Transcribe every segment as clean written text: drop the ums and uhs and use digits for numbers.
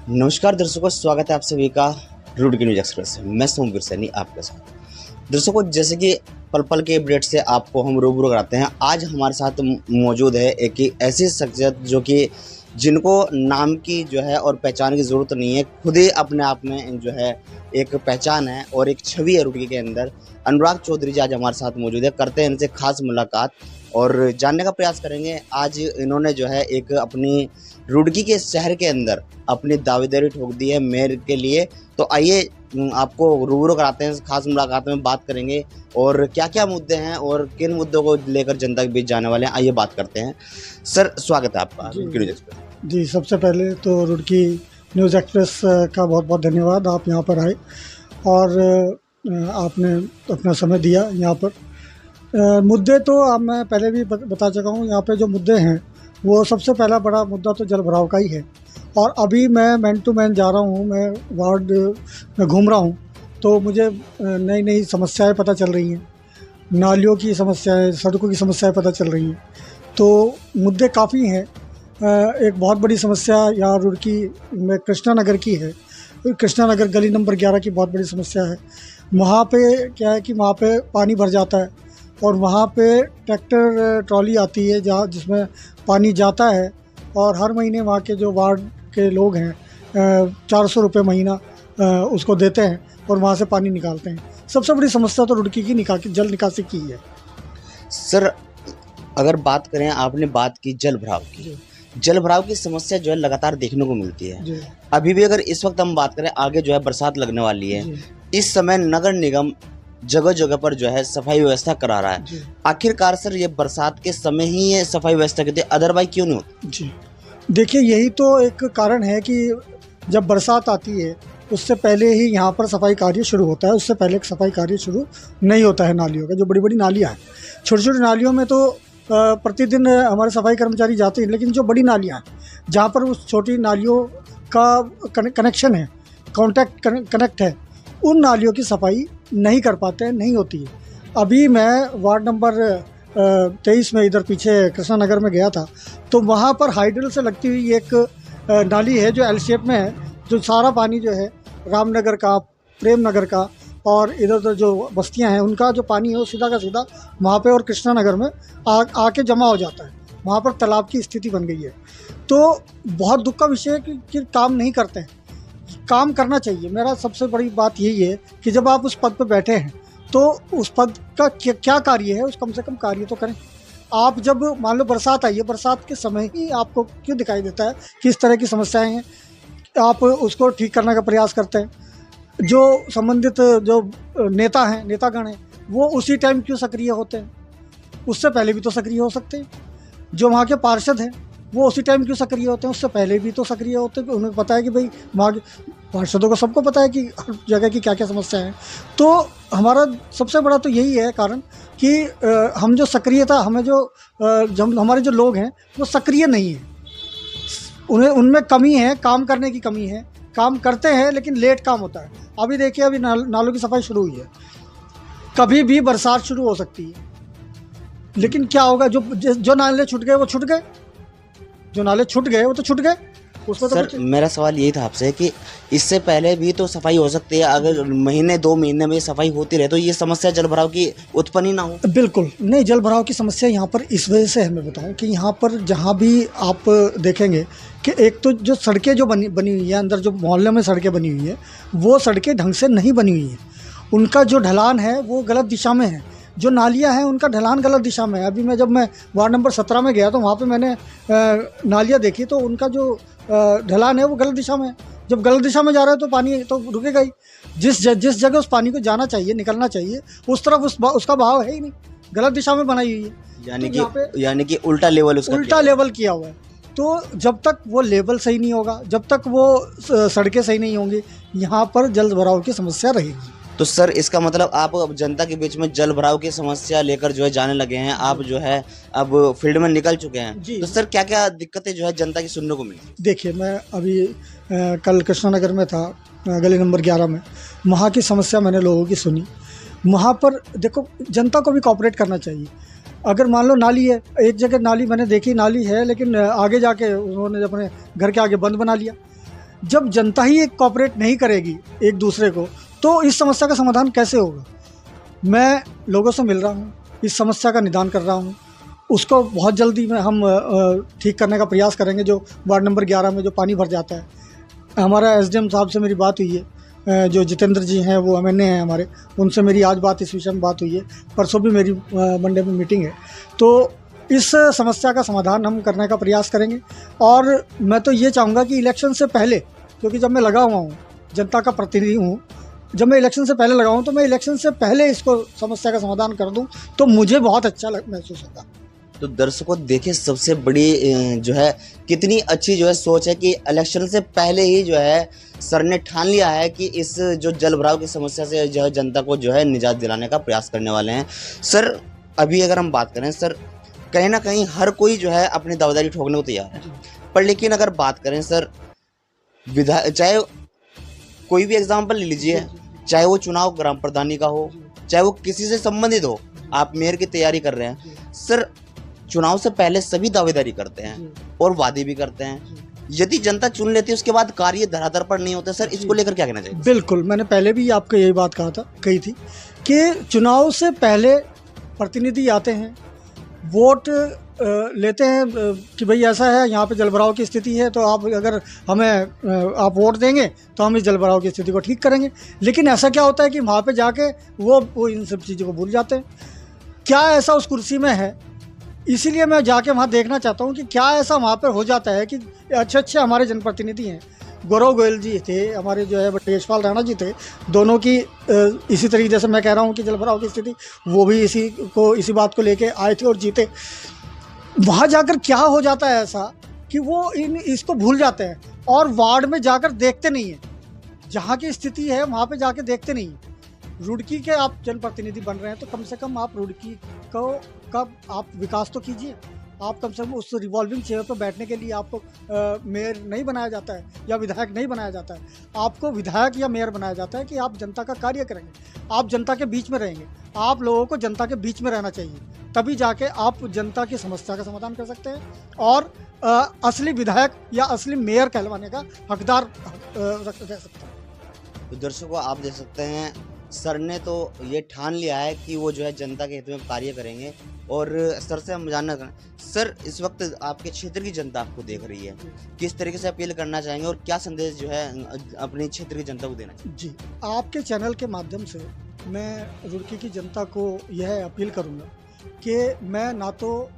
नमस्कार दर्शकों, स्वागत है आप सभी का रुड़की न्यूज़ एक्सप्रेस। मैं सोमवीर सैनी आपके साथ। दर्शकों, जैसे कि पल पल के अपडेट से आपको हम रूबरू कराते हैं, आज हमारे साथ मौजूद है एक ऐसी शख्सियत जो कि जिनको नाम की जो है और पहचान की ज़रूरत नहीं है, खुद ही अपने आप में जो है एक पहचान है और एक छवि है रुड़की के अंदर। अनुराग चौधरी जी आज हमारे साथ मौजूद है। करते हैं इनसे खास मुलाकात और जानने का प्रयास करेंगे। आज इन्होंने जो है एक अपनी रुड़की के शहर के अंदर अपनी दावेदारी ठोक दी है मेयर के लिए। तो आइए आपको रूबरू कराते हैं, खास मुलाकात में बात करेंगे और क्या क्या मुद्दे हैं और किन मुद्दों को लेकर जनता के बीच जाने वाले हैं, आइए बात करते हैं। सर, स्वागत है आपका रुड़की न्यूज़ एक्सप्रेस। जी, सबसे पहले तो रुड़की न्यूज़ एक्सप्रेस का बहुत बहुत धन्यवाद। आप यहाँ पर आए और आपने अपना समय दिया यहाँ पर। मुद्दे तो अब मैं पहले भी बता चुका हूँ। यहाँ पे जो मुद्दे हैं वो सबसे पहला बड़ा मुद्दा तो जल भराव का ही है। और अभी मैं मैन टू मैन जा रहा हूँ, मैं वार्ड में घूम रहा हूँ, तो मुझे नई नई समस्याएं पता चल रही हैं। नालियों की समस्याएं, सड़कों की समस्याएं पता चल रही हैं। तो मुद्दे काफ़ी हैं। एक बहुत बड़ी समस्या यहाँ रुड़की में कृष्णा नगर की है। कृष्णा नगर गली नंबर 11 की बहुत बड़ी समस्या है। वहाँ पे क्या है कि वहाँ पे पानी भर जाता है और वहाँ पे ट्रैक्टर ट्रॉली आती है जहाँ जिसमें पानी जाता है, और हर महीने वहाँ के जो वार्ड के लोग हैं 400 रुपये महीना उसको देते हैं और वहाँ से पानी निकालते हैं। सबसे बड़ी समस्या तो रुड़की की जल निकासी की है। सर, अगर बात करें, आपने बात की जल भराव की। जल भराव की समस्या जो है लगातार देखने को मिलती है। अभी भी अगर इस वक्त हम बात करें, आगे जो है बरसात लगने वाली है, इस समय नगर निगम जगह जगह पर जो है सफाई व्यवस्था करा रहा है। आखिरकार सर, ये बरसात के समय ही ये सफाई व्यवस्था करती है, अदरवाइज क्यों नहीं होती? जी, देखिए, यही तो एक कारण है कि जब बरसात आती है उससे पहले ही यहाँ पर सफाई कार्य शुरू होता है। उससे पहले सफाई कार्य शुरू नहीं होता है नालियों का। जो बड़ी बड़ी नालियाँ हैं, छोटी छोटी नालियों में तो प्रतिदिन हमारे सफाई कर्मचारी जाते हैं, लेकिन जो बड़ी नालियाँ हैं जहाँ पर उस छोटी नालियों का कनेक्शन है, कनेक्ट है, उन नालियों की सफाई नहीं कर पाते हैं, नहीं होती है। अभी मैं वार्ड नंबर 23 में इधर पीछे कृष्णा नगर में गया था, तो वहाँ पर हाइड्रल से लगती हुई एक नाली है जो एल शेप में है, जो सारा पानी जो है रामनगर का, प्रेम नगर का और इधर उधर जो बस्तियां हैं उनका जो पानी है वो सीधा का सीधा वहाँ पे और कृष्णा नगर में आके जमा हो जाता है। वहाँ पर तालाब की स्थिति बन गई है। तो बहुत दुख का विषय है कि काम नहीं करते हैं। काम करना चाहिए। मेरा सबसे बड़ी बात यही है कि जब आप उस पद पर बैठे हैं तो उस पद का क्या कार्य है, उस कम से कम कार्य तो करें। आप जब मान लो बरसात आई है, बरसात के समय ही आपको क्यों दिखाई देता है कि इस तरह की समस्याएं हैं, आप उसको ठीक करने का प्रयास करते हैं। जो संबंधित जो नेता हैं, नेतागण हैं, वो उसी टाइम क्यों सक्रिय होते हैं? उससे पहले भी तो सक्रिय हो सकते हैं। जो वहाँ के पार्षद हैं वो उसी टाइम क्यों सक्रिय होते हैं? उससे पहले भी तो सक्रिय होते हैं। उन्हें पता है कि भाई वहाँ के पार्षदों को सबको पता है कि हर जगह की क्या क्या समस्या है। तो हमारा सबसे बड़ा तो यही है कारण कि हम जो सक्रियता, हमें जो हमारे जो लोग हैं वो सक्रिय नहीं है। उनमें कमी है, काम करने की कमी है। काम करते हैं लेकिन लेट काम होता है। अभी देखिए, अभी नालों की सफाई शुरू हुई है। कभी भी बरसात शुरू हो सकती है, लेकिन क्या होगा? जो नाले छूट गए वो छूट गए, जो नाले छूट गए वो तो छूट गए। उसमें सर, मेरा सवाल यही था आपसे कि इससे पहले भी तो सफाई हो सकती है। अगर महीने 2 महीने में सफाई होती रहे तो ये समस्या जल भराव की उत्पन्न ही ना हो। बिल्कुल नहीं, जल भराव की समस्या यहाँ पर इस वजह से है, मैं बताऊँ कि यहाँ पर जहाँ भी आप देखेंगे कि एक तो जो सड़कें जो बनी हुई है, अंदर जो मोहल्ले में सड़कें बनी हुई हैं, वो सड़कें ढंग से नहीं बनी हुई हैं। उनका जो ढलान है वो गलत दिशा में है। जो नालियाँ हैं उनका ढलान गलत दिशा में है। अभी जब मैं वार्ड नंबर 17 में गया तो वहाँ पे मैंने नालियाँ देखी, तो उनका जो ढलान है वो गलत दिशा में है। जब गलत दिशा में जा रहा है तो पानी तो रुकेगा ही। जिस जगह उस पानी को जाना चाहिए, निकलना चाहिए, उस तरफ उसका बहाव है ही नहीं, गलत दिशा में बनाई हुई है। यानी कि उल्टा लेवल किया हुआ है। तो जब तक वो लेवल सही नहीं होगा, जब तक वो सड़कें सही नहीं होंगी, यहाँ पर जल भराव की समस्या रहेगी। तो सर, इसका मतलब आप अब जनता के बीच में जल भराव की समस्या लेकर जो है जाने लगे हैं, आप जो है अब फील्ड में निकल चुके हैं। तो सर, क्या क्या दिक्कतें जो है जनता की सुनने को मिली? देखिए, मैं अभी कल कृष्णा नगर में था, गली नंबर 11 में। वहाँ की समस्या मैंने लोगों की सुनी। वहाँ पर देखो, जनता को भी कोऑपरेट करना चाहिए। अगर मान लो नाली है, एक जगह नाली मैंने देखी, नाली है लेकिन आगे जाके उन्होंने अपने घर के आगे बंद बना लिया। जब जनता ही एक कॉपरेट नहीं करेगी एक दूसरे को, तो इस समस्या का समाधान कैसे होगा। मैं लोगों से मिल रहा हूँ, इस समस्या का निदान कर रहा हूँ, उसको बहुत जल्दी में हम ठीक करने का प्रयास करेंगे। जो वार्ड नंबर 11 में जो पानी भर जाता है, हमारा एसडीएम साहब से मेरी बात हुई है, जो जितेंद्र जी हैं वो एमएनए हैं हमारे, उनसे मेरी आज बात इस विषय में बात हुई है। परसों भी मेरी मंडे में मीटिंग है, तो इस समस्या का समाधान हम करने का प्रयास करेंगे। और मैं तो ये चाहूँगा कि इलेक्शन से पहले, क्योंकि जब मैं लगा हुआ हूँ, जनता का प्रतिनिधि हूँ, जब मैं इलेक्शन से पहले लगा हूँ तो मैं इलेक्शन से पहले इसको समस्या का समाधान कर दूँ तो मुझे बहुत अच्छा महसूस होगा। तो दर्शकों देखिए, सबसे बड़ी जो है कितनी अच्छी जो है सोच है कि इलेक्शन से पहले ही जो है सर ने ठान लिया है कि इस जो जल भराव की समस्या से जो है जनता को जो है निजात दिलाने का प्रयास करने वाले हैं। सर अभी अगर हम बात करें सर, कहीं ना कहीं हर कोई जो है अपनी दावेदारी ठोकने को तैयार है, पर लेकिन अगर बात करें सर चाहे कोई भी एग्जाम्पल ले लीजिए, चाहे वो चुनाव ग्राम प्रधानी का हो, चाहे वो किसी से संबंधित हो, आप मेयर की तैयारी कर रहे हैं सर, चुनाव से पहले सभी दावेदारी करते हैं और वादे भी करते हैं। यदि जनता चुन लेती है उसके बाद कार्य धरातल पर नहीं होते, सर इसको लेकर क्या कहना चाहिए। बिल्कुल, मैंने पहले भी आपको यही बात कही थी कि चुनाव से पहले प्रतिनिधि आते हैं, वोट लेते हैं कि भाई ऐसा है, यहाँ पे जलभराव की स्थिति है, तो आप अगर हमें आप वोट देंगे तो हम इस जलभराव की स्थिति को ठीक करेंगे। लेकिन ऐसा क्या होता है कि वहाँ पे जाके वो इन सब चीज़ों को भूल जाते हैं। क्या ऐसा उस कुर्सी में है, इसीलिए मैं जाके वहाँ देखना चाहता हूँ कि क्या ऐसा वहाँ पर हो जाता है कि अच्छे हमारे जनप्रतिनिधि हैं। गौरव गोयल जी थे, हमारे जो है यशपाल राणा जी थे, दोनों की इसी तरीके जैसे मैं कह रहा हूँ कि जलभराव की स्थिति, वो भी इसी बात को लेके आए थे और जीते। वहाँ जाकर क्या हो जाता है ऐसा कि वो इसको भूल जाते हैं और वार्ड में जाकर देखते नहीं हैं, जहाँ की स्थिति है वहाँ पे जाके देखते नहीं हैं। रुड़की के आप जनप्रतिनिधि बन रहे हैं तो कम से कम आप रुड़की का आप विकास तो कीजिए। आप कम से कम उस रिवॉल्विंग चेयर पर बैठने के लिए आपको मेयर नहीं बनाया जाता है या विधायक नहीं बनाया जाता है, आपको विधायक या मेयर बनाया जाता है कि आप जनता का कार्य करेंगे, आप जनता के बीच में रहेंगे। आप लोगों को जनता के बीच में रहना चाहिए, तभी जाके आप जनता की समस्या का समाधान कर सकते हैं और असली विधायक या असली मेयर कहलवाने का हकदार रह सकते हैं। तो दर्शकों आप देख सकते हैं, सर ने तो ये ठान लिया है कि वो जो है जनता के हित में कार्य करेंगे। और सर से हम जानना चाहेंगे, सर इस वक्त आपके क्षेत्र की जनता आपको देख रही है, किस तरीके से अपील करना चाहेंगे और क्या संदेश जो है अपने क्षेत्र की जनता को देना चाहिए। जी, आपके चैनल के माध्यम से मैं रुड़की की जनता को यह अपील करूँगा कि मैं ना तो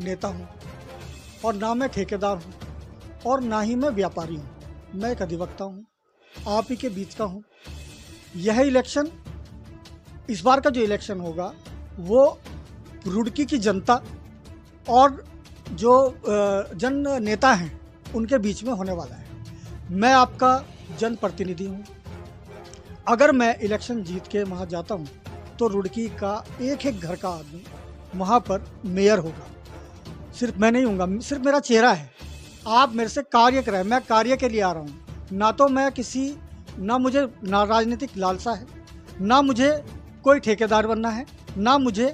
नेता हूँ और ना मैं ठेकेदार हूँ और ना ही मैं व्यापारी हूँ, मैं एक अधिवक्ता हूँ, आप ही के बीच का हूँ। यह इलेक्शन, इस बार का जो इलेक्शन होगा वो रुड़की की जनता और जो जन नेता हैं उनके बीच में होने वाला है। मैं आपका जनप्रतिनिधि हूँ। अगर मैं इलेक्शन जीत के वहाँ जाता हूँ तो रुड़की का एक एक घर का आदमी वहाँ पर मेयर होगा। सिर्फ मैं नहीं हूँगा, सिर्फ मेरा चेहरा है। आप मेरे से कार्य कराएं, मैं कार्य के लिए आ रहा हूँ। ना तो मैं ना मुझे ना राजनीतिक लालसा है, ना मुझे कोई ठेकेदार बनना है, ना मुझे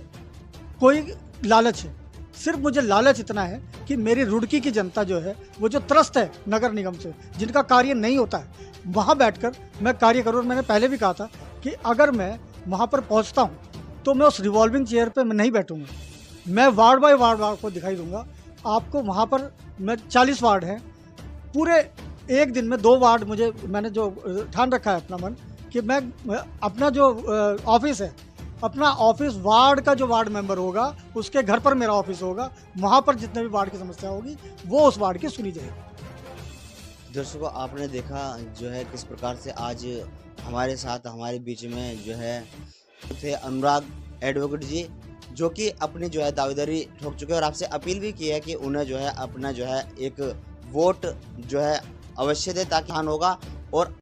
कोई लालच है। सिर्फ मुझे लालच इतना है कि मेरी रुड़की की जनता जो है, वो जो त्रस्त है नगर निगम से, जिनका कार्य नहीं होता है, वहाँ बैठकर मैं कार्य करूँ। और मैंने पहले भी कहा था कि अगर मैं वहाँ पर पहुँचता हूँ तो मैं उस रिवॉल्विंग चेयर पर मैं नहीं बैठूँगा, मैं वार्ड बाय वार्ड आपको दिखाई दूँगा। आपको वहाँ पर मैं 40 वार्ड हैं, पूरे एक दिन में 2 वार्ड मैंने जो ठान रखा है अपना मन कि मैं अपना जो ऑफिस है, अपना ऑफिस वार्ड का जो वार्ड मेंबर होगा उसके घर पर मेरा ऑफिस होगा, वहाँ पर जितने भी वार्ड की समस्या होगी वो उस वार्ड की सुनी जाएगी। दर्शकों आपने देखा जो है किस प्रकार से आज हमारे साथ हमारे बीच में जो है थे अनुराग एडवोकेट जी, जो कि अपनी जो है दावेदारी ठोक चुके हैं और आपसे अपील भी की है कि उन्हें जो है अपना जो है एक वोट जो है अवश्य दे, ताकि होगा और